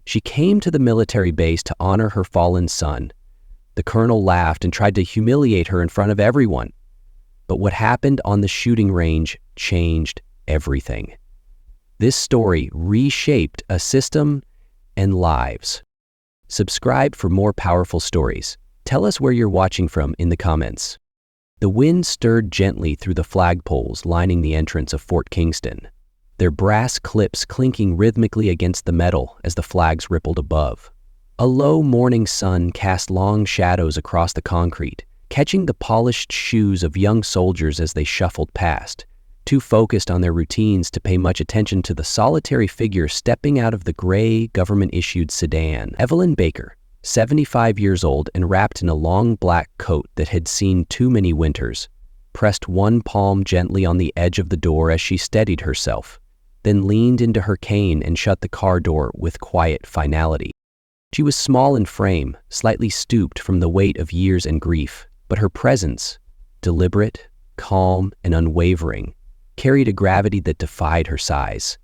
She came to the military base to honor her fallen son. The colonel laughed and tried to humiliate her in front of everyone. But what happened on the shooting range changed everything. This story reshaped a system and lives. Subscribe for more powerful stories. Tell us where you're watching from in the comments. The wind stirred gently through the flagpoles lining the entrance of Fort Kingston, their brass clips clinking rhythmically against the metal as the flags rippled above. A low morning sun cast long shadows across the concrete, catching the polished shoes of young soldiers as they shuffled past, too focused on their routines to pay much attention to the solitary figure stepping out of the gray, government-issued sedan. Evelyn Baker, 75 years old and wrapped in a long black coat that had seen too many winters, pressed one palm gently on the edge of the door as she steadied herself, then leaned into her cane and shut the car door with quiet finality. She was small in frame, slightly stooped from the weight of years and grief, but her presence, deliberate, calm, and unwavering, carried a gravity that defied her size.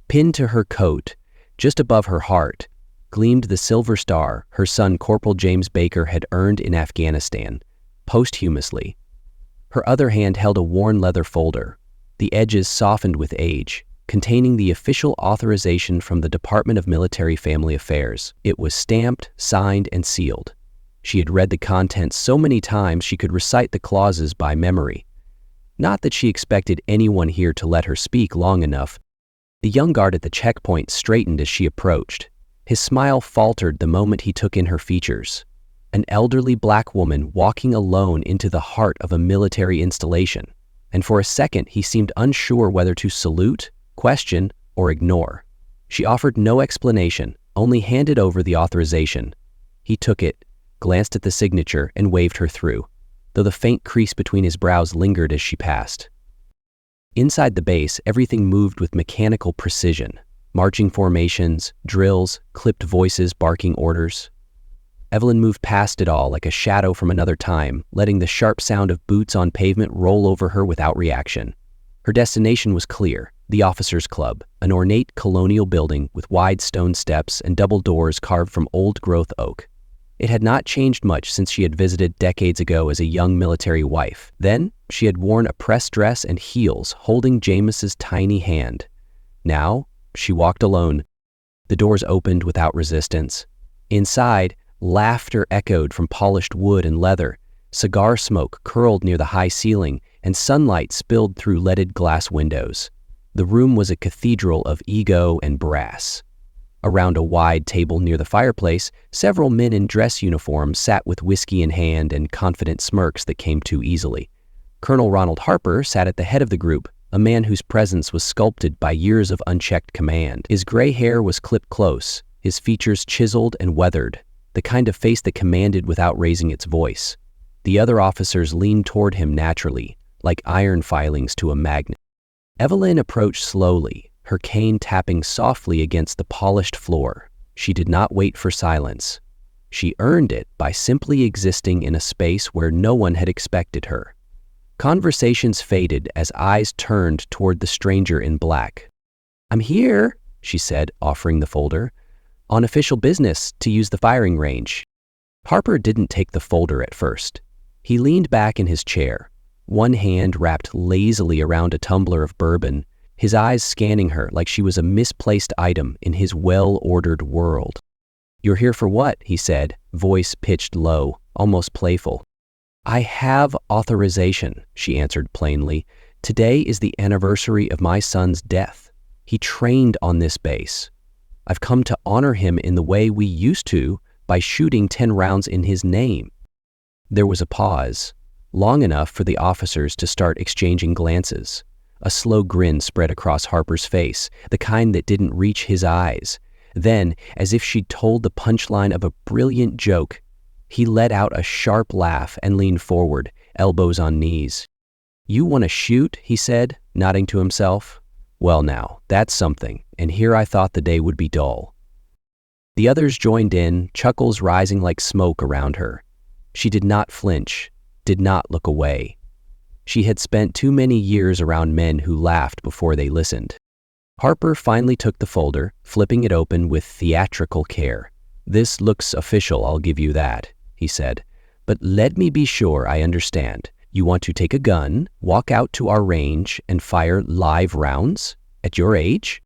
Pinned to her coat, just above her heart, gleamed the silver star her son Corporal James Baker had earned in Afghanistan, posthumously. Her other hand held a worn leather folder, the edges softened with age, containing the official authorization from the Department of Military Family Affairs. It was stamped, signed, and sealed. She had read the contents so many times she could recite the clauses by memory. Not that she expected anyone here to let her speak long enough. The young guard at the checkpoint straightened as she approached. His smile faltered the moment he took in her features. An elderly black woman walking alone into the heart of a military installation, and for a second he seemed unsure whether to salute, question, or ignore. She offered no explanation, only handed over the authorization. He took it, glanced at the signature, and waved her through, though the faint crease between his brows lingered as she passed. Inside the base, everything moved with mechanical precision. Marching formations, drills, clipped voices barking orders. Evelyn moved past it all like a shadow from another time, letting the sharp sound of boots on pavement roll over her without reaction. Her destination was clear, the Officers' Club, an ornate colonial building with wide stone steps and double doors carved from old-growth oak. It had not changed much since she had visited decades ago as a young military wife. Then, she had worn a pressed dress and heels, holding James's tiny hand. Now, she walked alone. The doors opened without resistance. Inside, laughter echoed from polished wood and leather. Cigar smoke curled near the high ceiling, and sunlight spilled through leaded glass windows. The room was a cathedral of ego and brass. Around a wide table near the fireplace, several men in dress uniforms sat with whiskey in hand and confident smirks that came too easily. Colonel Ronald Harper sat at the head of the group, a man whose presence was sculpted by years of unchecked command. His gray hair was clipped close, his features chiseled and weathered, the kind of face that commanded without raising its voice. The other officers leaned toward him naturally, like iron filings to a magnet. Evelyn approached slowly, her cane tapping softly against the polished floor. She did not wait for silence. She earned it by simply existing in a space where no one had expected her. Conversations faded as eyes turned toward the stranger in black. "I'm here," she said, offering the folder, "on official business to use the firing range." Harper didn't take the folder at first. He leaned back in his chair, one hand wrapped lazily around a tumbler of bourbon, his eyes scanning her like she was a misplaced item in his well-ordered world. "You're here for what?" he said, voice pitched low, almost playful. "I have authorization," she answered plainly. "Today is the anniversary of my son's death. He trained on this base. I've come to honor him in the way we used to, by shooting 10 rounds in his name." There was a pause, long enough for the officers to start exchanging glances. A slow grin spread across Harper's face, the kind that didn't reach his eyes. Then, as if she'd told the punchline of a brilliant joke, he let out a sharp laugh and leaned forward, elbows on knees. "You want to shoot?" he said, nodding to himself. "Well now, that's something, and here I thought the day would be dull." The others joined in, chuckles rising like smoke around her. She did not flinch, did not look away. She had spent too many years around men who laughed before they listened. Harper finally took the folder, flipping it open with theatrical care. "This looks official, I'll give you that," he said. "But let me be sure I understand. You want to take a gun, walk out to our range, and fire live rounds? At your age?"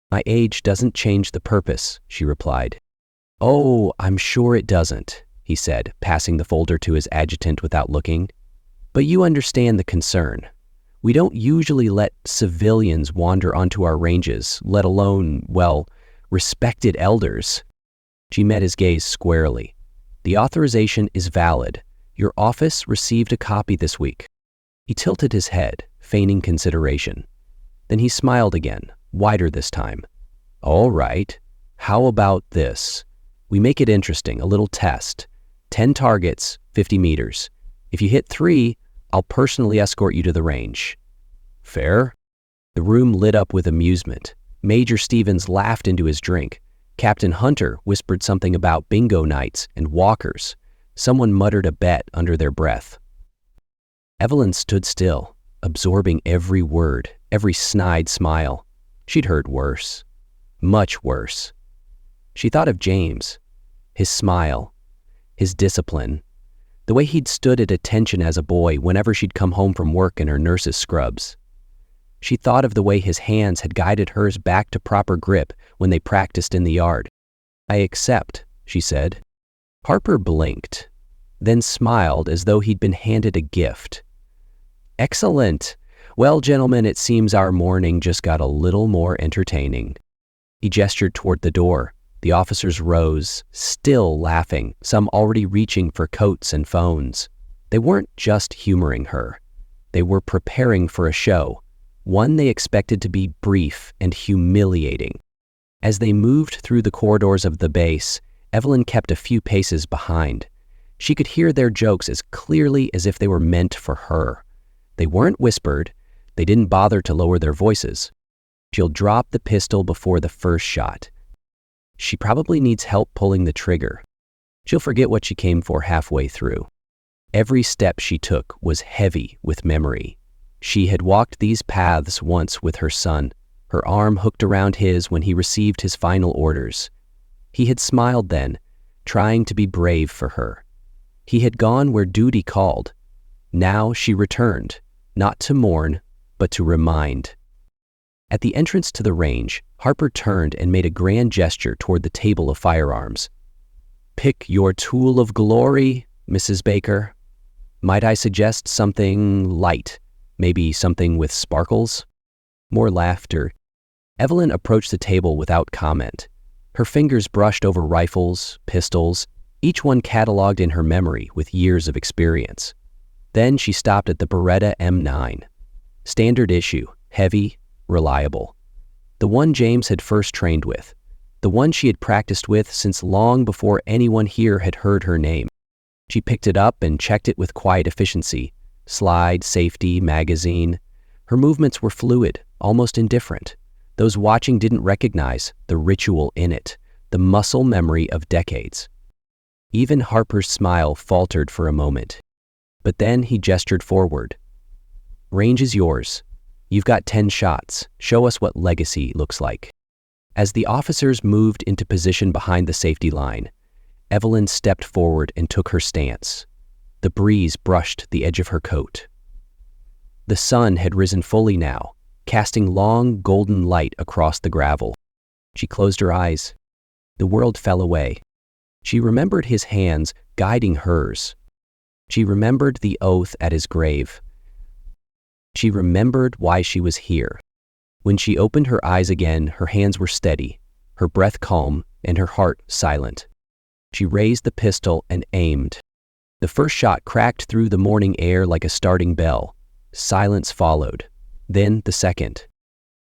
"My age doesn't change the purpose," she replied. "Oh, I'm sure it doesn't," he said, passing the folder to his adjutant without looking. "But you understand the concern. We don't usually let civilians wander onto our ranges, let alone, well, respected elders." She met his gaze squarely. "The authorization is valid. Your office received a copy this week." He tilted his head, feigning consideration. Then he smiled again, wider this time. "All right. How about this? We make it interesting, a little test. 10 targets, 50 meters. If you hit 3, I'll personally escort you to the range. Fair?" The room lit up with amusement. Major Stevens laughed into his drink. Captain Hunter whispered something about bingo nights and walkers. Someone muttered a bet under their breath. Evelyn stood still, absorbing every word, every snide smile. She'd heard worse. Much worse. She thought of James, his smile, his discipline, the way he'd stood at attention as a boy whenever she'd come home from work in her nurse's scrubs. She thought of the way his hands had guided hers back to proper grip when they practiced in the yard. "I accept," she said. Harper blinked, then smiled as though he'd been handed a gift. "Excellent. Well, gentlemen, it seems our morning just got a little more entertaining." He gestured toward the door. The officers rose, still laughing, some already reaching for coats and phones. They weren't just humoring her. They were preparing for a show, one they expected to be brief and humiliating. As they moved through the corridors of the base, Evelyn kept a few paces behind. She could hear their jokes as clearly as if they were meant for her. They weren't whispered. They didn't bother to lower their voices. "She'll drop the pistol before the first shot. She probably needs help pulling the trigger. She'll forget what she came for halfway through." Every step she took was heavy with memory. She had walked these paths once with her son, her arm hooked around his when he received his final orders. He had smiled then, trying to be brave for her. He had gone where duty called. Now she returned, not to mourn, but to remind. At the entrance to the range, Harper turned and made a grand gesture toward the table of firearms. "Pick your tool of glory, Mrs. Baker. Might I suggest something light, maybe something with sparkles?" More laughter. Evelyn approached the table without comment. Her fingers brushed over rifles, pistols, each one cataloged in her memory with years of experience. Then she stopped at the Beretta M9. Standard issue, heavy, reliable. The one James had first trained with. The one she had practiced with since long before anyone here had heard her name. She picked it up and checked it with quiet efficiency. Slide, safety, magazine. Her movements were fluid, almost indifferent. Those watching didn't recognize the ritual in it, the muscle memory of decades. Even Harper's smile faltered for a moment. But then he gestured forward. "Range is yours. You've got 10 shots. Show us what legacy looks like." As the officers moved into position behind the safety line, Evelyn stepped forward and took her stance. The breeze brushed the edge of her coat. The sun had risen fully now, casting long golden light across the gravel. She closed her eyes. The world fell away. She remembered his hands guiding hers. She remembered the oath at his grave. She remembered why she was here. When she opened her eyes again, her hands were steady, her breath calm, and her heart silent. She raised the pistol and aimed. The first shot cracked through the morning air like a starting bell. Silence followed. Then the second.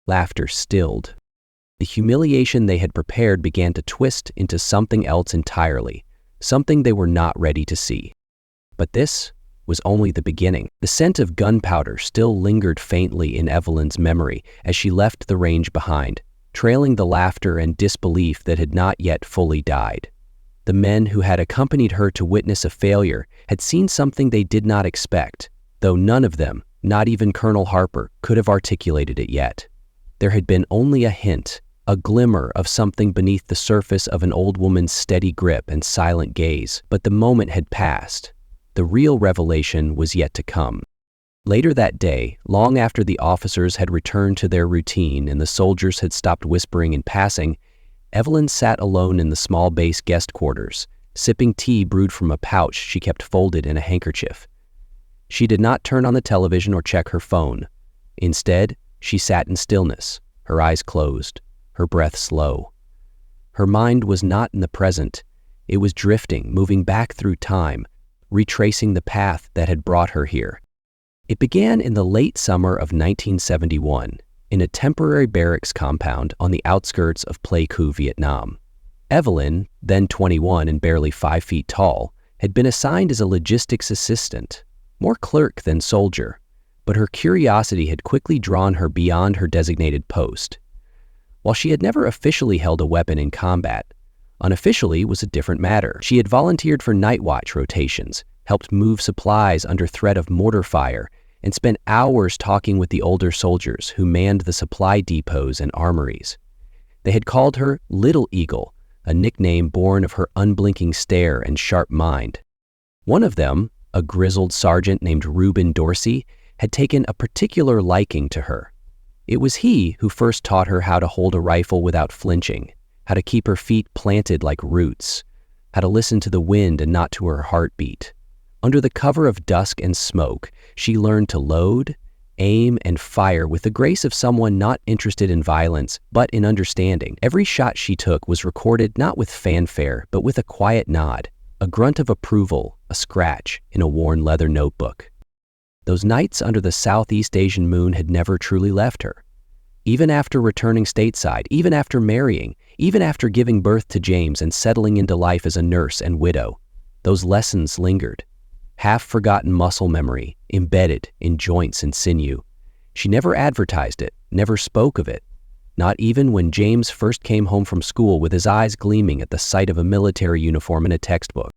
Laughter stilled. The humiliation they had prepared began to twist into something else entirely, something they were not ready to see. But this was only the beginning. The scent of gunpowder still lingered faintly in Evelyn's memory as she left the range behind, trailing the laughter and disbelief that had not yet fully died. The men who had accompanied her to witness a failure had seen something they did not expect, though none of them, not even Colonel Harper, could have articulated it yet. There had been only a hint, a glimmer of something beneath the surface of an old woman's steady grip and silent gaze, but the moment had passed. The real revelation was yet to come. Later that day, long after the officers had returned to their routine and the soldiers had stopped whispering in passing, Evelyn sat alone in the small base guest quarters, sipping tea brewed from a pouch she kept folded in a handkerchief. She did not turn on the television or check her phone. Instead, she sat in stillness, her eyes closed, her breath slow. Her mind was not in the present. It was drifting, moving back through time, retracing the path that had brought her here. It began in the late summer of 1971, in a temporary barracks compound on the outskirts of Pleiku, Vietnam. Evelyn, then 21 and barely 5 feet tall, had been assigned as a logistics assistant, more clerk than soldier, but her curiosity had quickly drawn her beyond her designated post. While she had never officially held a weapon in combat, unofficially was a different matter. She had volunteered for night watch rotations, helped move supplies under threat of mortar fire, and spent hours talking with the older soldiers who manned the supply depots and armories. They had called her Little Eagle, a nickname born of her unblinking stare and sharp mind. One of them, a grizzled sergeant named Reuben Dorsey, had taken a particular liking to her. It was he who first taught her how to hold a rifle without flinching, how to keep her feet planted like roots, how to listen to the wind and not to her heartbeat. Under the cover of dusk and smoke, she learned to load, aim, and fire with the grace of someone not interested in violence, but in understanding. Every shot she took was recorded not with fanfare, but with a quiet nod, a grunt of approval, a scratch in a worn leather notebook. Those nights under the Southeast Asian moon had never truly left her. Even after returning stateside, even after marrying, even after giving birth to James and settling into life as a nurse and widow, those lessons lingered. Half-forgotten muscle memory, embedded in joints and sinew. She never advertised it, never spoke of it, not even when James first came home from school with his eyes gleaming at the sight of a military uniform and a textbook.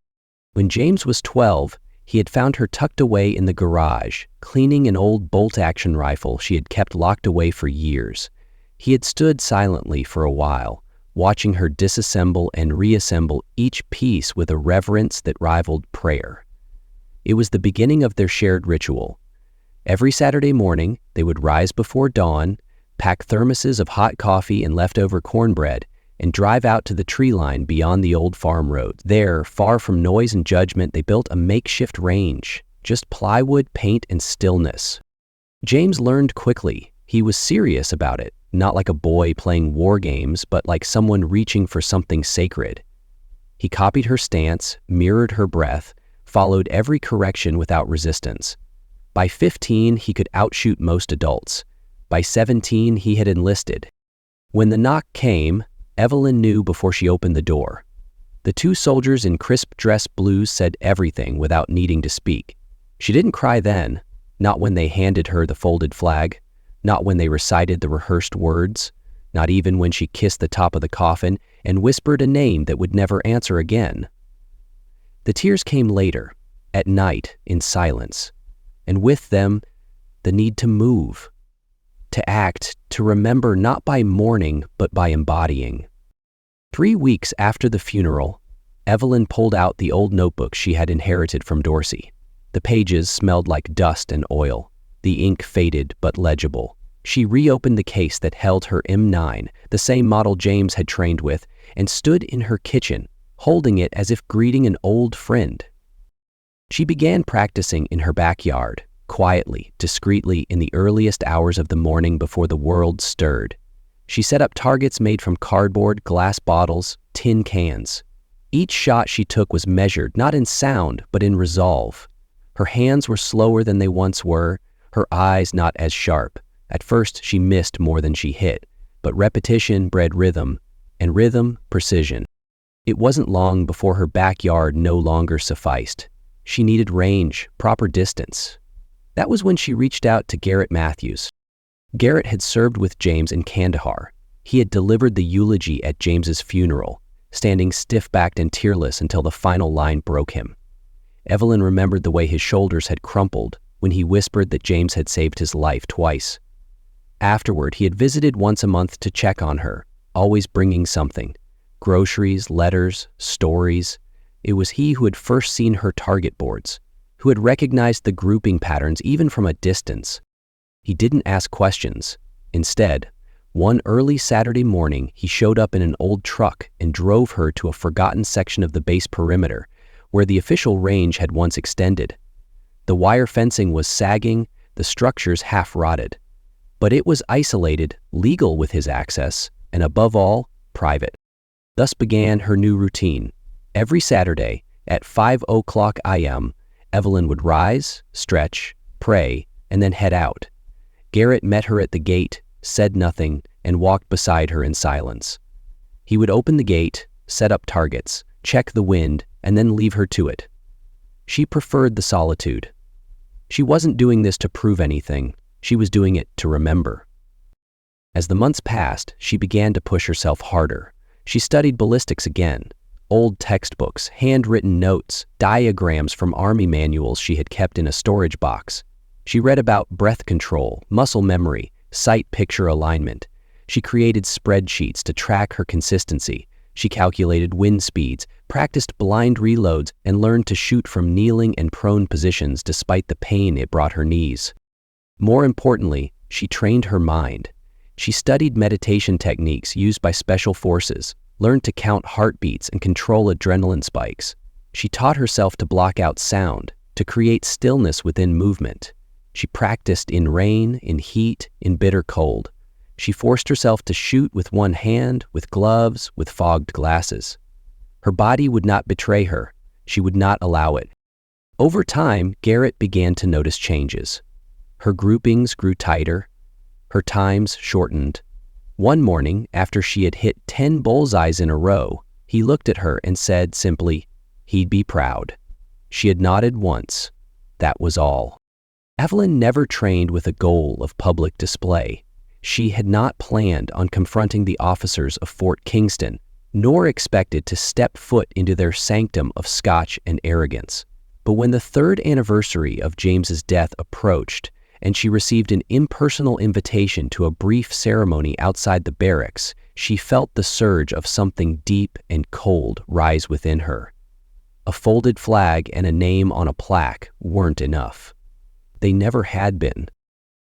When James was 12, he had found her tucked away in the garage, cleaning an old bolt-action rifle she had kept locked away for years. He had stood silently for a while, watching her disassemble and reassemble each piece with a reverence that rivaled prayer. It was the beginning of their shared ritual. Every Saturday morning, they would rise before dawn, pack thermoses of hot coffee and leftover cornbread, and drive out to the tree line beyond the old farm road. There, far from noise and judgment, they built a makeshift range, just plywood, paint, and stillness. James learned quickly. He was serious about it, not like a boy playing war games, but like someone reaching for something sacred. He copied her stance, mirrored her breath, followed every correction without resistance. By 15, he could outshoot most adults. By 17, he had enlisted. When the knock came, Evelyn knew before she opened the door. The two soldiers in crisp dress blues said everything without needing to speak. She didn't cry then, not when they handed her the folded flag, not when they recited the rehearsed words, not even when she kissed the top of the coffin and whispered a name that would never answer again. The tears came later, at night, in silence, and with them, the need to move, to act, to remember not by mourning, but by embodying. 3 weeks after the funeral, Evelyn pulled out the old notebook she had inherited from Dorsey. The pages smelled like dust and oil, the ink faded but legible. She reopened the case that held her M9, the same model James had trained with, and stood in her kitchen, holding it as if greeting an old friend. She began practicing in her backyard, quietly, discreetly, in the earliest hours of the morning before the world stirred. She set up targets made from cardboard, glass bottles, tin cans. Each shot she took was measured, not in sound, but in resolve. Her hands were slower than they once were, her eyes not as sharp. At first, she missed more than she hit, but repetition bred rhythm, and rhythm, precision. It wasn't long before her backyard no longer sufficed. She needed range, proper distance. That was when she reached out to Garrett Matthews. Garrett had served with James in Kandahar. He had delivered the eulogy at James's funeral, standing stiff-backed and tearless until the final line broke him. Evelyn remembered the way his shoulders had crumpled when he whispered that James had saved his life twice. Afterward, he had visited once a month to check on her, always bringing something: groceries, letters, stories. It was he who had first seen her target boards, who had recognized the grouping patterns even from a distance. He didn't ask questions. Instead, one early Saturday morning, he showed up in an old truck and drove her to a forgotten section of the base perimeter, where the official range had once extended. The wire fencing was sagging, the structures half-rotted. But it was isolated, legal with his access, and above all, private. Thus began her new routine. Every Saturday, at 5:00 a.m., Evelyn would rise, stretch, pray, and then head out. Garrett met her at the gate, said nothing, and walked beside her in silence. He would open the gate, set up targets, check the wind, and then leave her to it. She preferred the solitude. She wasn't doing this to prove anything. She was doing it to remember. As the months passed, she began to push herself harder. She studied ballistics again. Old textbooks, handwritten notes, diagrams from Army manuals she had kept in a storage box. She read about breath control, muscle memory, sight-picture alignment. She created spreadsheets to track her consistency. She calculated wind speeds, practiced blind reloads, and learned to shoot from kneeling and prone positions despite the pain it brought her knees. More importantly, she trained her mind. She studied meditation techniques used by special forces, learned to count heartbeats and control adrenaline spikes. She taught herself to block out sound, to create stillness within movement. She practiced in rain, in heat, in bitter cold. She forced herself to shoot with one hand, with gloves, with fogged glasses. Her body would not betray her. She would not allow it. Over time, Garrett began to notice changes. Her groupings grew tighter. Her times shortened. One morning, after she had hit 10 bullseyes in a row, he looked at her and said simply, he'd be proud. She had nodded once. That was all. Evelyn never trained with a goal of public display. She had not planned on confronting the officers of Fort Kingston, nor expected to step foot into their sanctum of scotch and arrogance. But when the 3rd anniversary of James's death approached, and she received an impersonal invitation to a brief ceremony outside the barracks, she felt the surge of something deep and cold rise within her. A folded flag and a name on a plaque weren't enough. They never had been.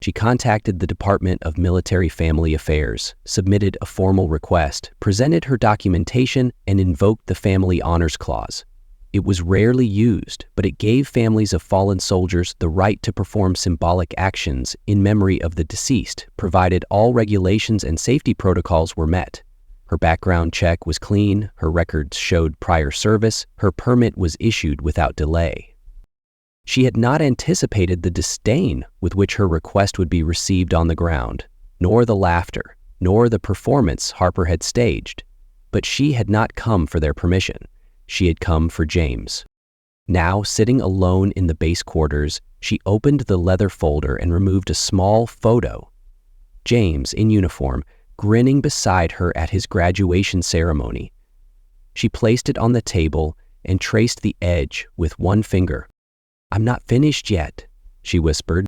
She contacted the Department of Military Family Affairs, submitted a formal request, presented her documentation, and invoked the Family Honors Clause. It was rarely used, but it gave families of fallen soldiers the right to perform symbolic actions in memory of the deceased, provided all regulations and safety protocols were met. Her background check was clean, her records showed prior service, her permit was issued without delay. She had not anticipated the disdain with which her request would be received on the ground, nor the laughter, nor the performance Harper had staged. But she had not come for their permission. She had come for James. Now, sitting alone in the base quarters, she opened the leather folder and removed a small photo. James, in uniform, grinning beside her at his graduation ceremony. She placed it on the table and traced the edge with one finger. "I'm not finished yet," she whispered.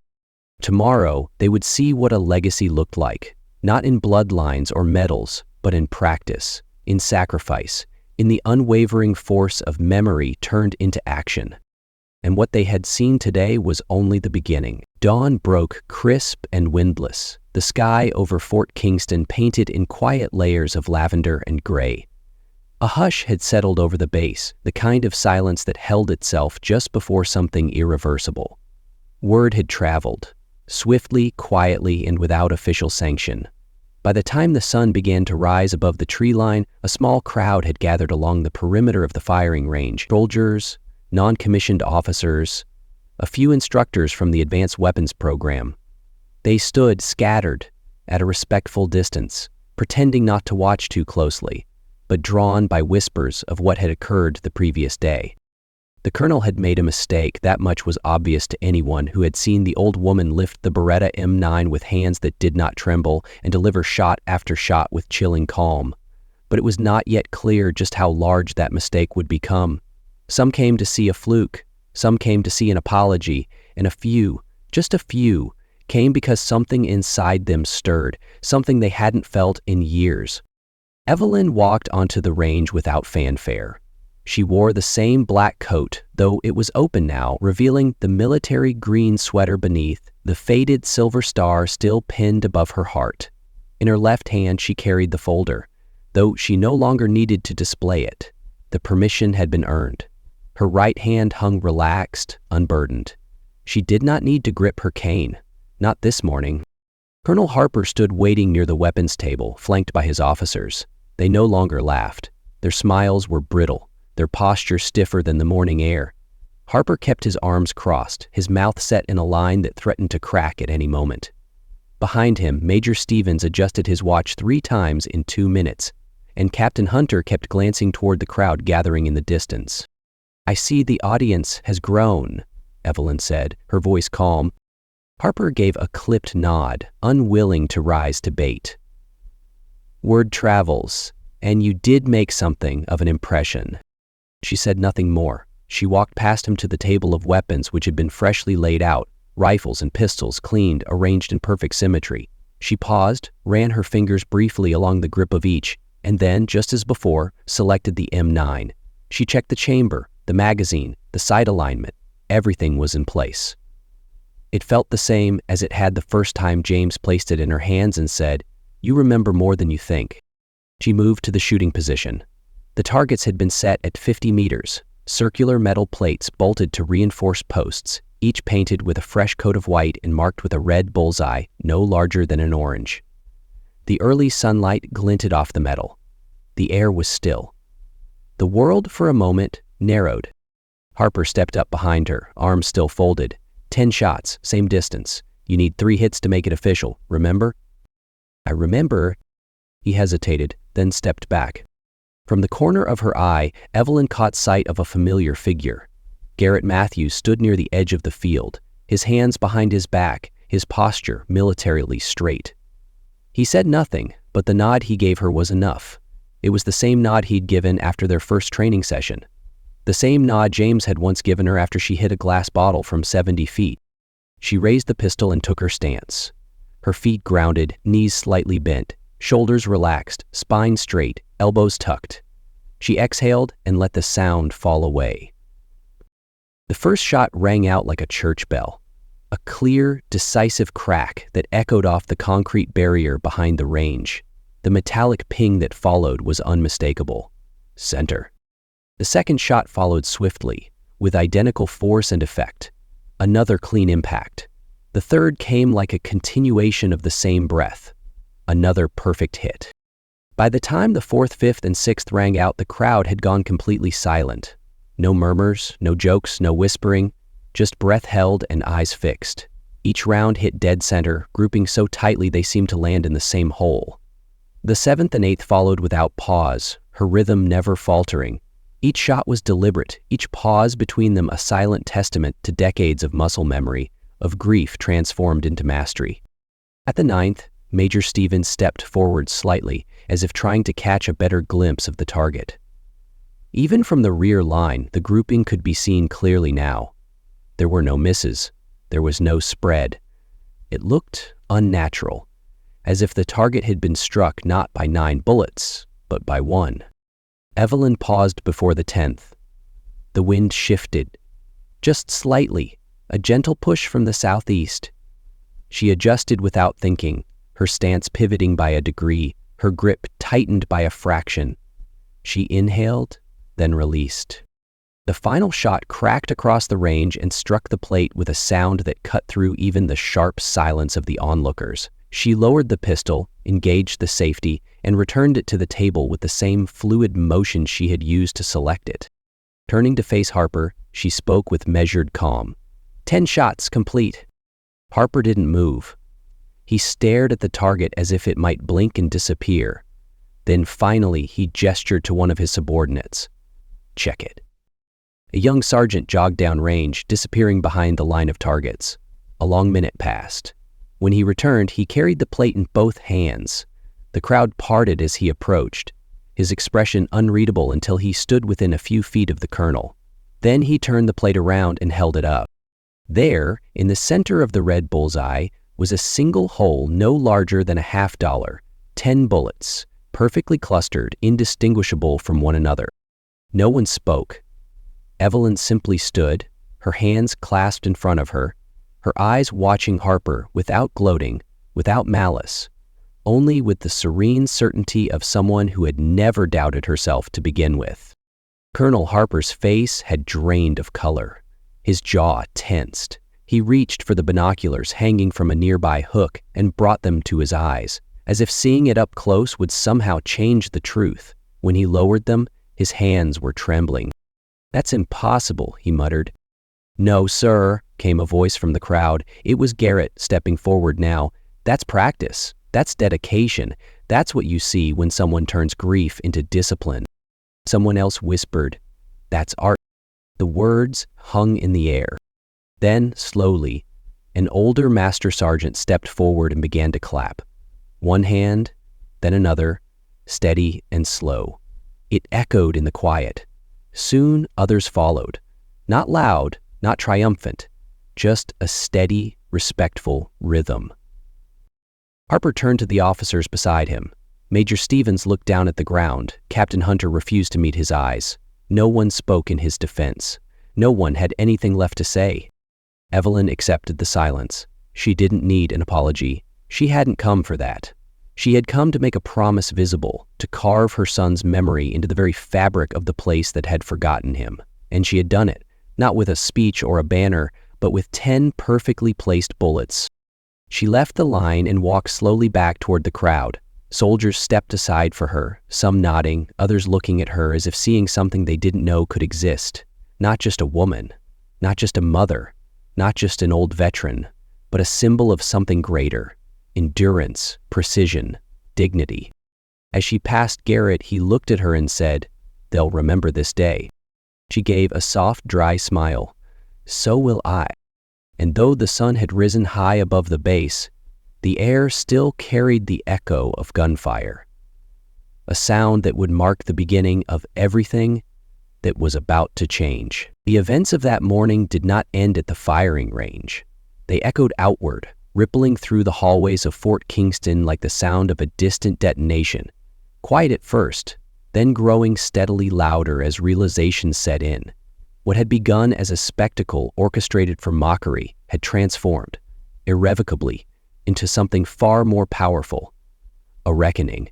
Tomorrow, they would see what a legacy looked like, not in bloodlines or medals, but in practice, in sacrifice, in the unwavering force of memory turned into action. And what they had seen today was only the beginning. Dawn broke crisp and windless, the sky over Fort Kingston painted in quiet layers of lavender and gray. A hush had settled over the base, the kind of silence that held itself just before something irreversible. Word had traveled, swiftly, quietly, and without official sanction. By the time the sun began to rise above the tree line, a small crowd had gathered along the perimeter of the firing range. Soldiers, non-commissioned officers, a few instructors from the Advanced Weapons Program. They stood scattered at a respectful distance, pretending not to watch too closely, but drawn by whispers of what had occurred the previous day. The colonel had made a mistake, that much was obvious to anyone who had seen the old woman lift the Beretta M9 with hands that did not tremble and deliver shot after shot with chilling calm. But it was not yet clear just how large that mistake would become. Some came to see a fluke, some came to see an apology, and a few, just a few, came because something inside them stirred, something they hadn't felt in years. Evelyn walked onto the range without fanfare. She wore the same black coat, though it was open now, revealing the military green sweater beneath, the faded silver star still pinned above her heart. In her left hand she carried the folder, though she no longer needed to display it. The permission had been earned. Her right hand hung relaxed, unburdened. She did not need to grip her cane. Not this morning. Colonel Harper stood waiting near the weapons table, flanked by his officers. They no longer laughed. Their smiles were brittle, their posture stiffer than the morning air. Harper kept his arms crossed, his mouth set in a line that threatened to crack at any moment. Behind him, Major Stevens adjusted his watch 3 times in 2 minutes, and Captain Hunter kept glancing toward the crowd gathering in the distance. "I see the audience has grown," Evelyn said, her voice calm. Harper gave a clipped nod, unwilling to rise to bait. "Word travels, and you did make something of an impression." She said nothing more. She walked past him to the table of weapons which had been freshly laid out, rifles and pistols cleaned, arranged in perfect symmetry. She paused, ran her fingers briefly along the grip of each, and then, just as before, selected the M9. She checked the chamber, the magazine, the sight alignment. Everything was in place. It felt the same as it had the first time James placed it in her hands and said, "You remember more than you think." She moved to the shooting position. The targets had been set at 50 meters, circular metal plates bolted to reinforced posts, each painted with a fresh coat of white and marked with a red bullseye no larger than an orange. The early sunlight glinted off the metal. The air was still. The world, for a moment, narrowed. Harper stepped up behind her, arms still folded. 10 shots, same distance. You need 3 hits to make it official, remember? "I remember." He hesitated, then stepped back. From the corner of her eye, Evelyn caught sight of a familiar figure. Garrett Matthews stood near the edge of the field, his hands behind his back, his posture militarily straight. He said nothing, but the nod he gave her was enough. It was the same nod he'd given after their first training session. The same nod James had once given her after she hit a glass bottle from 70 feet. She raised the pistol and took her stance. Her feet grounded, knees slightly bent, shoulders relaxed, spine straight, elbows tucked. She exhaled and let the sound fall away. The first shot rang out like a church bell, a clear, decisive crack that echoed off the concrete barrier behind the range. The metallic ping that followed was unmistakable. Center. The second shot followed swiftly, with identical force and effect. Another clean impact. The third came like a continuation of the same breath. Another perfect hit. By the time the 4th, 5th, and 6th rang out, the crowd had gone completely silent. No murmurs, no jokes, no whispering, just breath held and eyes fixed. Each round hit dead center, grouping so tightly they seemed to land in the same hole. The 7th and 8th followed without pause, her rhythm never faltering. Each shot was deliberate, each pause between them a silent testament to decades of muscle memory, of grief transformed into mastery. At the 9th, Major Stevens stepped forward slightly, as if trying to catch a better glimpse of the target. Even from the rear line, the grouping could be seen clearly now. There were no misses. There was no spread. It looked unnatural, as if the target had been struck not by 9 bullets, but by 1. Evelyn paused before the 10th. The wind shifted, just slightly, a gentle push from the southeast. She adjusted without thinking, her stance pivoting by a degree, her grip tightened by a fraction. She inhaled, then released. The final shot cracked across the range and struck the plate with a sound that cut through even the sharp silence of the onlookers. She lowered the pistol, engaged the safety, and returned it to the table with the same fluid motion she had used to select it. Turning to face Harper, she spoke with measured calm. 10 shots complete. Harper didn't move. He stared at the target as if it might blink and disappear. Then finally he gestured to one of his subordinates. Check it. A young sergeant jogged down range, disappearing behind the line of targets. A long minute passed. When he returned, he carried the plate in both hands. The crowd parted as he approached, his expression unreadable until he stood within a few feet of the colonel. Then he turned the plate around and held it up. There, in the center of the red bullseye, was a single hole no larger than a $50, 10 bullets, perfectly clustered, indistinguishable from one another. No one spoke. Evelyn simply stood, her hands clasped in front of her, her eyes watching Harper without gloating, without malice, only with the serene certainty of someone who had never doubted herself to begin with. Colonel Harper's face had drained of color. His jaw tensed. He reached for the binoculars hanging from a nearby hook and brought them to his eyes, as if seeing it up close would somehow change the truth. When he lowered them, his hands were trembling. "That's impossible," he muttered. "No, sir," came a voice from the crowd. It was Garrett, stepping forward now. "That's practice. That's dedication. That's what you see when someone turns grief into discipline." Someone else whispered, "That's art." The words hung in the air. Then, slowly, an older master sergeant stepped forward and began to clap. One hand, then another, steady and slow. It echoed in the quiet. Soon others followed. Not loud, not triumphant, just a steady, respectful rhythm. Harper turned to the officers beside him. Major Stevens looked down at the ground. Captain Hunter refused to meet his eyes. No one spoke in his defense. No one had anything left to say. Evelyn accepted the silence. She didn't need an apology. She hadn't come for that. She had come to make a promise visible, to carve her son's memory into the very fabric of the place that had forgotten him. And she had done it, not with a speech or a banner, but with 10 perfectly placed bullets. She left the line and walked slowly back toward the crowd. Soldiers stepped aside for her, some nodding, others looking at her as if seeing something they didn't know could exist. Not just a woman, not just a mother, not just an old veteran, but a symbol of something greater: endurance, precision, dignity. As she passed Garrett, he looked at her and said, "They'll remember this day." She gave a soft, dry smile. "So will I." And though the sun had risen high above the base, the air still carried the echo of gunfire, a sound that would mark the beginning of everything that was about to change. The events of that morning did not end at the firing range. They echoed outward, rippling through the hallways of Fort Kingston like the sound of a distant detonation. Quiet at first, then growing steadily louder as realization set in. What had begun as a spectacle orchestrated for mockery had transformed, irrevocably, into something far more powerful: a reckoning.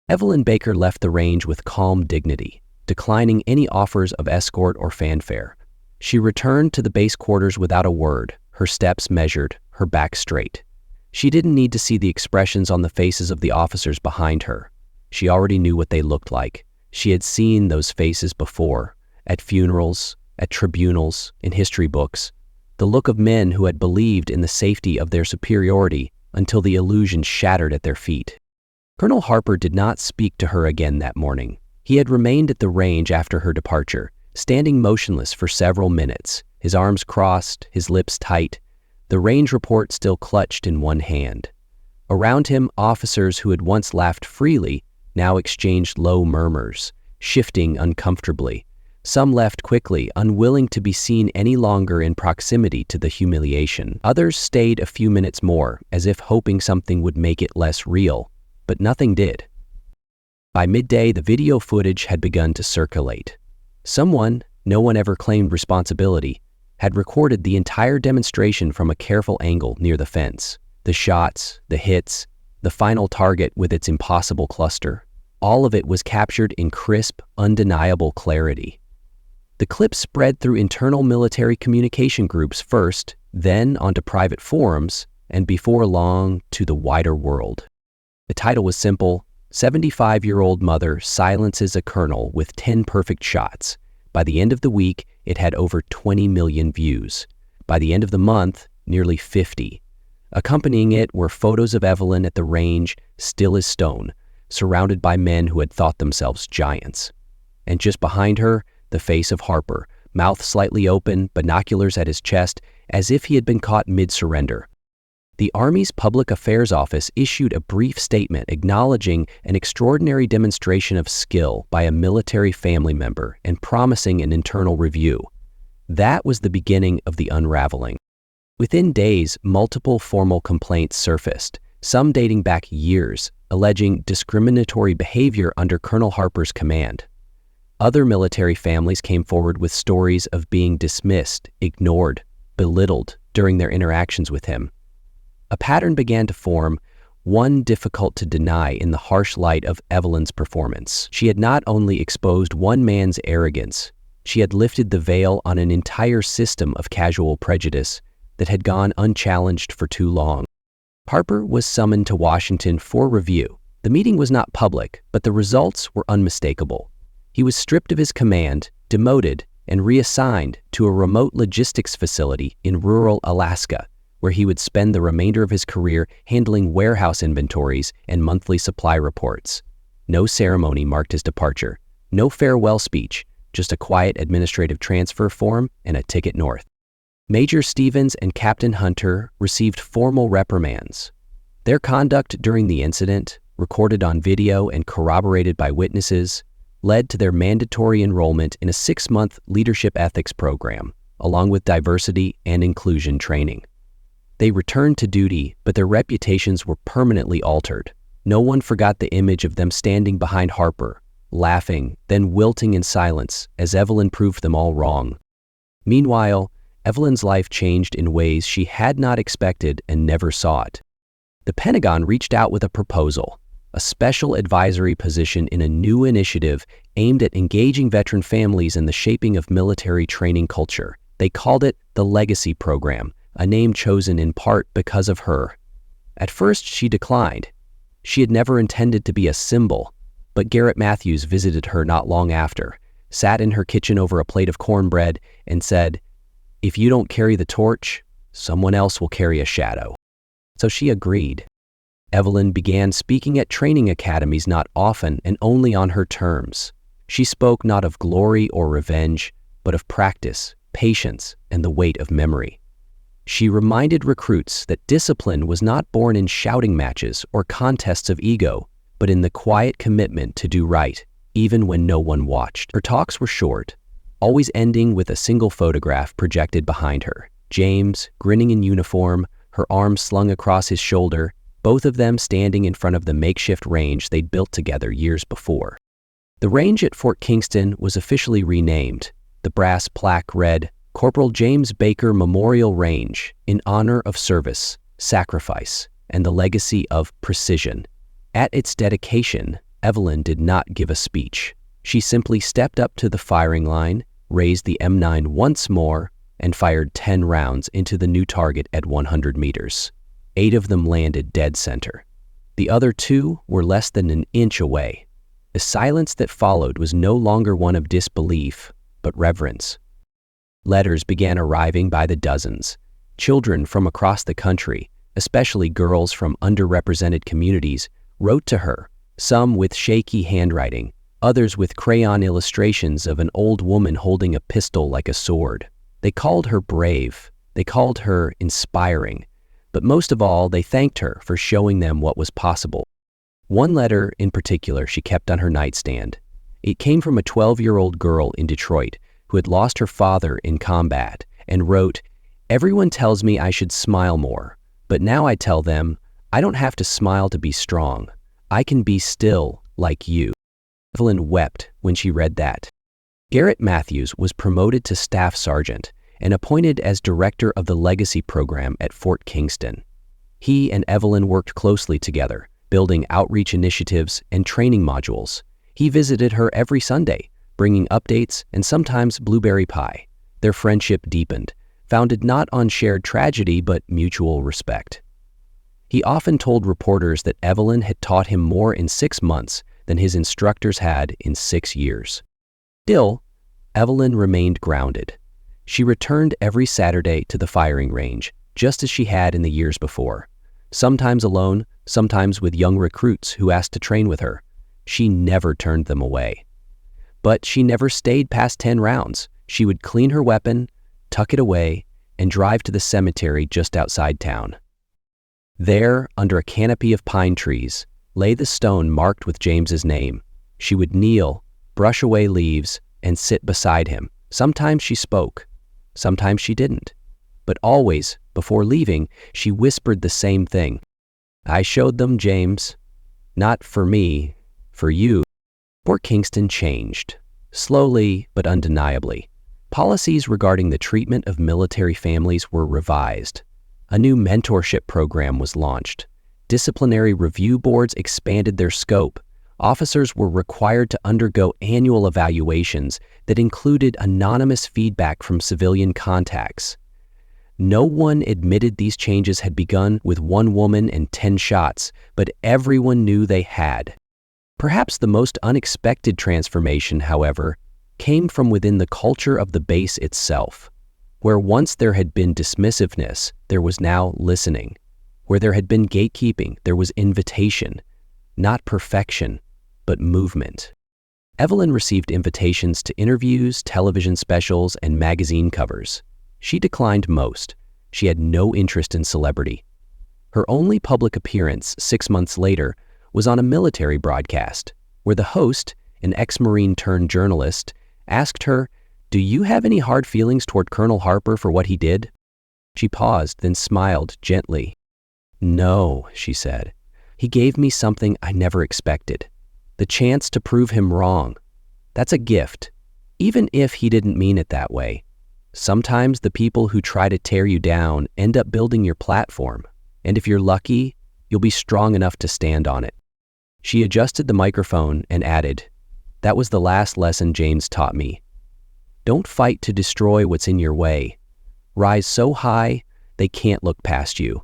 Evelyn Baker left the range with calm dignity, declining any offers of escort or fanfare. She returned to the base quarters without a word, her steps measured, her back straight. She didn't need to see the expressions on the faces of the officers behind her. She already knew what they looked like. She had seen those faces before, at funerals, at tribunals, in history books. The look of men who had believed in the safety of their superiority until the illusion shattered at their feet. Colonel Harper did not speak to her again that morning. He had remained at the range after her departure, standing motionless for several minutes, his arms crossed, his lips tight, the range report still clutched in one hand. Around him, officers who had once laughed freely now exchanged low murmurs, shifting uncomfortably. Some left quickly, unwilling to be seen any longer in proximity to the humiliation. Others stayed a few minutes more, as if hoping something would make it less real, but nothing did. By midday, the video footage had begun to circulate. Someone, no one ever claimed responsibility, had recorded the entire demonstration from a careful angle near the fence. The shots, the hits, the final target with its impossible cluster. All of it was captured in crisp, undeniable clarity. The clip spread through internal military communication groups first, then onto private forums, and before long to the wider world. The title was simple: 75-year-old mother silences a colonel with 10 perfect shots. By the end of the week, it had over 20 million views. By the end of the month, nearly 50. Accompanying it were photos of Evelyn at the range, still as stone, surrounded by men who had thought themselves giants. And just behind her, the face of Harper, mouth slightly open, binoculars at his chest, as if he had been caught mid-surrender. The Army's Public Affairs Office issued a brief statement acknowledging an extraordinary demonstration of skill by a military family member and promising an internal review. That was the beginning of the unraveling. Within days, multiple formal complaints surfaced, some dating back years, alleging discriminatory behavior under Colonel Harper's command. Other military families came forward with stories of being dismissed, ignored, belittled during their interactions with him. A pattern began to form, one difficult to deny in the harsh light of Evelyn's performance. She had not only exposed one man's arrogance, she had lifted the veil on an entire system of casual prejudice that had gone unchallenged for too long. Harper was summoned to Washington for review. The meeting was not public, but the results were unmistakable. He was stripped of his command, demoted, and reassigned to a remote logistics facility in rural Alaska, where he would spend the remainder of his career handling warehouse inventories and monthly supply reports. No ceremony marked his departure, no farewell speech, just a quiet administrative transfer form and a ticket north. Major Stevens and Captain Hunter received formal reprimands. Their conduct during the incident, recorded on video and corroborated by witnesses, led to their mandatory enrollment in a 6-month leadership ethics program, along with diversity and inclusion training. They returned to duty, but their reputations were permanently altered. No one forgot the image of them standing behind Harper, laughing, then wilting in silence as Evelyn proved them all wrong. Meanwhile, Evelyn's life changed in ways she had not expected and never sought. The Pentagon reached out with a proposal, a special advisory position in a new initiative aimed at engaging veteran families in the shaping of military training culture. They called it the Legacy Program, a name chosen in part because of her. At first, she declined. She had never intended to be a symbol, but Garrett Matthews visited her not long after, sat in her kitchen over a plate of cornbread, and said, "If you don't carry the torch, someone else will carry a shadow." So she agreed. Evelyn began speaking at training academies not often and only on her terms. She spoke not of glory or revenge, but of practice, patience, and the weight of memory. She reminded recruits that discipline was not born in shouting matches or contests of ego, but in the quiet commitment to do right, even when no one watched. Her talks were short, always ending with a single photograph projected behind her. James, grinning in uniform, her arms slung across his shoulder, both of them standing in front of the makeshift range they'd built together years before. The range at Fort Kingston was officially renamed. The brass plaque read, Corporal James Baker Memorial Range, in honor of service, sacrifice, and the legacy of precision. At its dedication, Evelyn did not give a speech. She simply stepped up to the firing line, raised the M9 once more, and fired 10 rounds into the new target at 100 meters. 8 of them landed dead center. The other 2 were less than an inch away. The silence that followed was no longer one of disbelief, but reverence. Letters began arriving by the dozens. Children from across the country, especially girls from underrepresented communities, wrote to her, some with shaky handwriting, others with crayon illustrations of an old woman holding a pistol like a sword. They called her brave, they called her inspiring, but most of all, they thanked her for showing them what was possible. One letter in particular she kept on her nightstand. It came from a 12-year-old girl in Detroit who had lost her father in combat and wrote, "Everyone tells me I should smile more, but now I tell them, I don't have to smile to be strong. I can be still like you." Evelyn wept when she read that. Garrett Matthews was promoted to staff sergeant and appointed as director of the Legacy Program at Fort Kingston. He and Evelyn worked closely together, building outreach initiatives and training modules. He visited her every Sunday, bringing updates and sometimes blueberry pie. Their friendship deepened, founded not on shared tragedy but mutual respect. He often told reporters that Evelyn had taught him more in 6 months than his instructors had in 6 years. Still, Evelyn remained grounded. She returned every Saturday to the firing range, just as she had in the years before. Sometimes alone, sometimes with young recruits who asked to train with her. She never turned them away. But she never stayed past 10 rounds. She would clean her weapon, tuck it away, and drive to the cemetery just outside town. There, under a canopy of pine trees, lay the stone marked with James's name. She would kneel, brush away leaves, and sit beside him. Sometimes she spoke, sometimes she didn't. But always, before leaving, she whispered the same thing. "I showed them, James. Not for me, for you." Fort Kingston changed, slowly but undeniably. Policies regarding the treatment of military families were revised. A new mentorship program was launched. Disciplinary review boards expanded their scope. Officers were required to undergo annual evaluations that included anonymous feedback from civilian contacts. No one admitted these changes had begun with one woman and 10 shots, but everyone knew they had. Perhaps the most unexpected transformation, however, came from within the culture of the base itself. Where once there had been dismissiveness, there was now listening. Where there had been gatekeeping, there was invitation. Not perfection, but movement. Evelyn received invitations to interviews, television specials, and magazine covers. She declined most. She had no interest in celebrity. Her only public appearance 6 months later was on a military broadcast, where the host, an ex-Marine turned journalist, asked her, "Do you have any hard feelings toward Colonel Harper for what he did?" She paused, then smiled gently. "No," she said. "He gave me something I never expected. The chance to prove him wrong. That's a gift, even if he didn't mean it that way. Sometimes the people who try to tear you down end up building your platform, and if you're lucky, you'll be strong enough to stand on it." She adjusted the microphone and added, "That was the last lesson James taught me. Don't fight to destroy what's in your way. Rise so high, they can't look past you."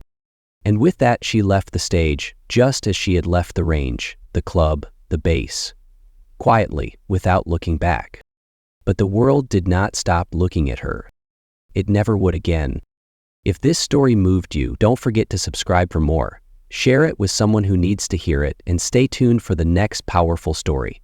And with that, she left the stage, just as she had left the range, the club, the base, quietly, without looking back. But the world did not stop looking at her. It never would again. If this story moved you, don't forget to subscribe for more. Share it with someone who needs to hear it, and stay tuned for the next powerful story.